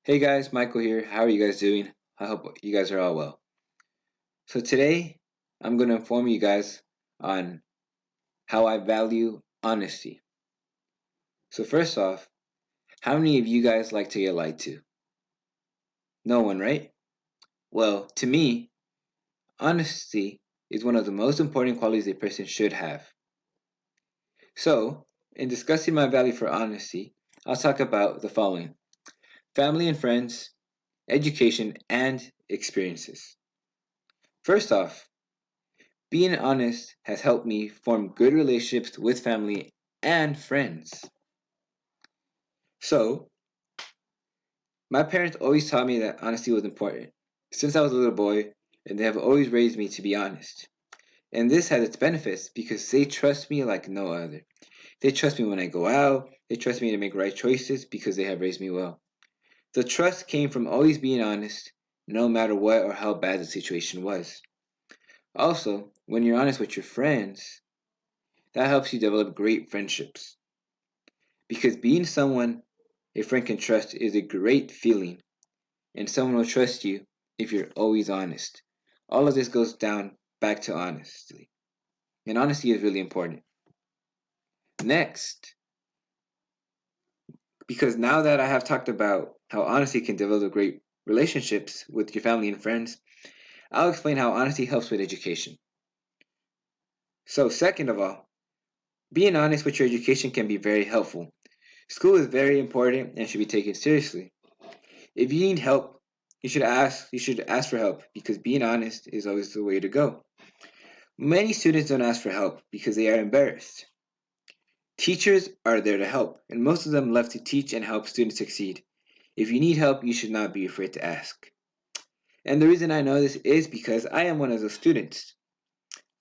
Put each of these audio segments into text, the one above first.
Hey guys, Michael here. How are you guys doing? I hope you guys are all well. So today, I'm going to inform you guys on how I value honesty. So first off, how many of you guys like to get lied to? No one, right? Well, to me, honesty is one of the most important qualities a person should have. So, in discussing my value for honesty, I'll talk about the following: family and friends, education, and experiences. First off, being honest has helped me form good relationships with family and friends. So, my parents always taught me that honesty was important since I was a little boy, and they have always raised me to be honest. And this has its benefits because they trust me like no other. They trust me when I go out, they trust me to make right choices because they have raised me well. The trust came from always being honest, no matter what or how bad the situation was. Also, when you're honest with your friends, that helps you develop great friendships. Because being someone a friend can trust is a great feeling, and someone will trust you if you're always honest. All of this goes down back to honesty, and honesty is really important. Next, because now that I have talked about how honesty can develop great relationships with your family and friends, I'll explain how honesty helps with education. So, second of all, being honest with your education can be very helpful. School is very important and should be taken seriously. If you need help, you should ask for help because being honest is always the way to go. Many students don't ask for help because they are embarrassed. Teachers are there to help, and most of them love to teach and help students succeed. If you need help, you should not be afraid to ask. And the reason I know this is because I am one of those students.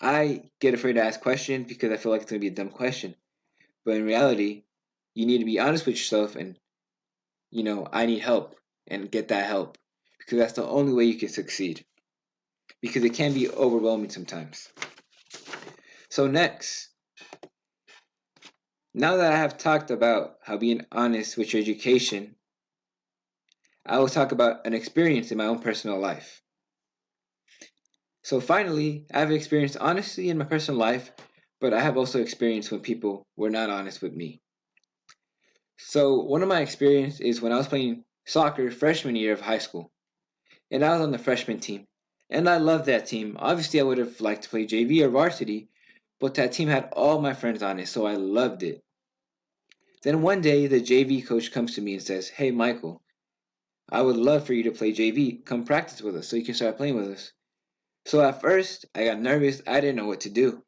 I get afraid to ask questions because I feel like it's going to be a dumb question. But in reality, you need to be honest with yourself and, I need help and get that help because that's the only way you can succeed. Because it can be overwhelming sometimes. So, next, now that I have talked about how being honest with your education, I will talk about an experience in my own personal life. So, finally, I have experienced honesty in my personal life, but I have also experienced when people were not honest with me. So, one of my experiences is when I was playing soccer freshman year of high school, and I was on the freshman team. And I loved that team. Obviously, I would have liked to play JV or varsity, but that team had all my friends on it, so I loved it. Then one day, the JV coach comes to me and says, "Hey, Michael, I would love for you to play JV. Come practice with us so you can start playing with us." So at first, I got nervous. I didn't know what to do.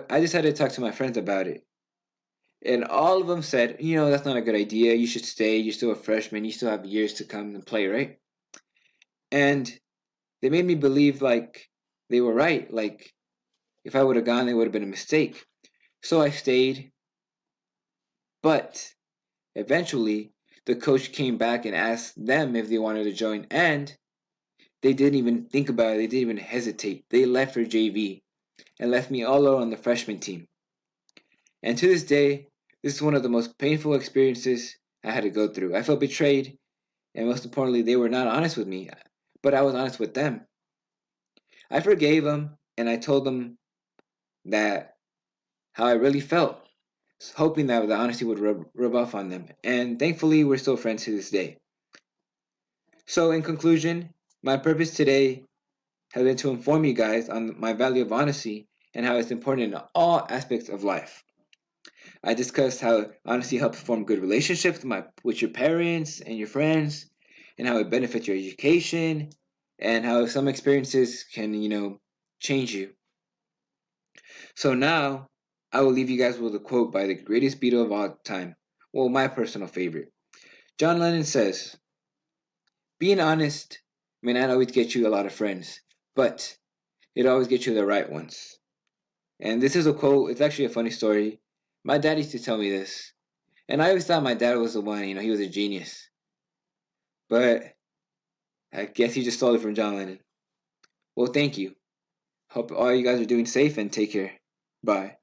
I decided to talk to my friends about it. And all of them said, that's not a good idea. You should stay. You're still a freshman. You still have years to come and play, right? And they made me believe like they were right. Like if I would have gone, it would have been a mistake. So I stayed. But eventually, the coach came back and asked them if they wanted to join. And they didn't even think about it. They didn't even hesitate. They left for JV and left me all alone on the freshman team. And to this day, this is one of the most painful experiences I had to go through. I felt betrayed, and most importantly, they were not honest with me, but I was honest with them. I forgave them, and I told them that how I really felt, hoping that the honesty would rub off on them. And thankfully, we're still friends to this day. So, in conclusion, my purpose today has been to inform you guys on my value of honesty and how it's important in all aspects of life. I discussed how honesty helps form good relationships with your parents and your friends, and how it benefits your education, and how some experiences can, change you. So now, I will leave you guys with a quote by the greatest Beatle of all time. Well, my personal favorite. John Lennon says, "Being honest may not always get you a lot of friends, but it always gets you the right ones." And this is a quote, it's actually a funny story. My dad used to tell me this. And I always thought my dad was the one, he was a genius. But I guess he just stole it from John Lennon. Well, thank you. Hope all you guys are doing safe and take care. Bye.